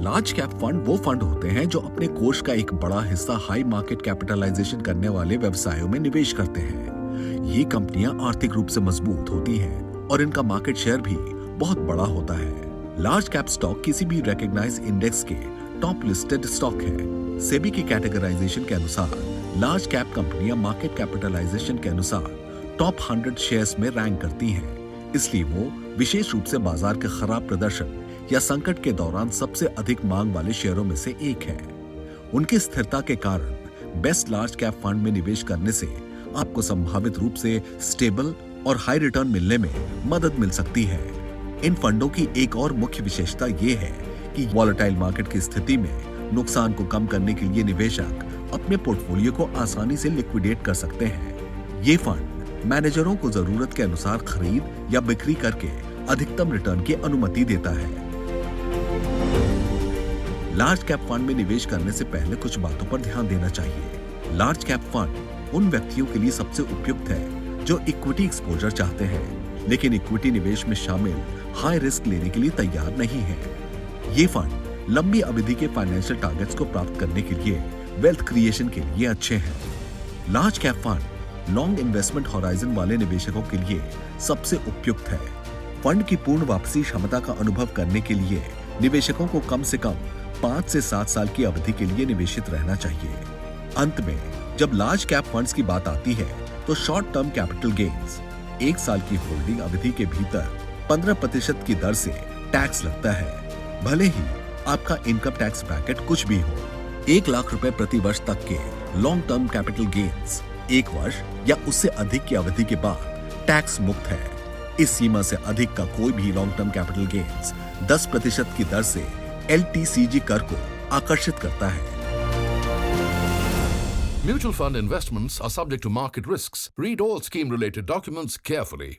Large cap fund वो fund होते हैं जो अपने कोष का एक बड़ा हिस्सा हाई मार्केट कैपिटलाइजेशन करने वाले व्यवसायों में निवेश करते हैं। ये कंपनियां आर्थिक रूप से मजबूत होती हैं और इनका मार्केट शेयर भी बहुत बड़ा होता है। लार्ज कैप स्टॉक किसी भी रिकॉग्नाइज इंडेक्स के टॉप लिस्टेड स्टॉक है। सेबी की कैटेगराइजेशन के अनुसार लार्ज कैप कंपनियां मार्केट कैपिटलाइजेशन के अनुसार टॉप 100 शेयर्स में रैंक करती हैं। इसलिए वो विशेष रूप से बाजार के खराब प्रदर्शन या संकट के दौरान सबसे अधिक मांग वाले शेयरों में से एक है। उनकी स्थिरता के कारण बेस्ट लार्ज कैप फंड में निवेश करने से आपको संभावित रूप से स्टेबल और हाई रिटर्न मिलने में मदद मिल सकती है। इन फंडों की एक और मुख्य विशेषता ये है कि वॉलेटाइल मार्केट की स्थिति में नुकसान को कम करने के लिए निवेशक अपने पोर्टफोलियो को आसानी से लिक्विडेट कर सकते हैं। ये फंड मैनेजरों को जरूरत के अनुसार खरीद या बिक्री करके अधिकतम रिटर्न की अनुमति देता है। लार्ज कैप फंड में निवेश करने से पहले कुछ बातों पर ध्यान देना चाहिए। लार्ज कैप फंड उन व्यक्तियों के लिए सबसे उपयुक्त है जो इक्विटी एक्सपोजर चाहते हैं, लेकिन इक्विटी निवेश में शामिल हाई रिस्क लेने के लिए तैयार नहीं है। ये फंड लंबी अवधि के फाइनेंशियल टारगेट्स को प्राप्त करने के लिए वेल्थ क्रिएशन के लिए अच्छे हैं। Large cap fund long investment horizon वाले निवेशकों के लिए सबसे उपयुक्त है। फंड की पूर्ण वापसी क्षमता का अनुभव करने के लिए निवेशकों को कम से कम 5 से 7 साल की अवधि के लिए निवेशित रहना चाहिए। अंत में जब लार्ज कैप फंड्स की बात आती है तो शॉर्ट टर्म कैपिटल गेन्स 1 साल की होल्डिंग अवधि के भीतर 15% की दर से टैक्स लगता है, भले ही आपका इनकम टैक्स ब्रैकेट कुछ भी हो। 1 लाख रुपए प्रति वर्ष तक के लॉन्ग टर्म कैपिटल गेन्स 1 वर्ष या उससे अधिक की अवधि के बाद टैक्स मुक्त है। इस सीमा से अधिक का कोई भी लॉन्ग टर्म कैपिटल गेन्स 10% की दर से LTCG कर को आकर्षित करता है। Mutual fund investments are subject to market risks. Read all scheme-related documents carefully.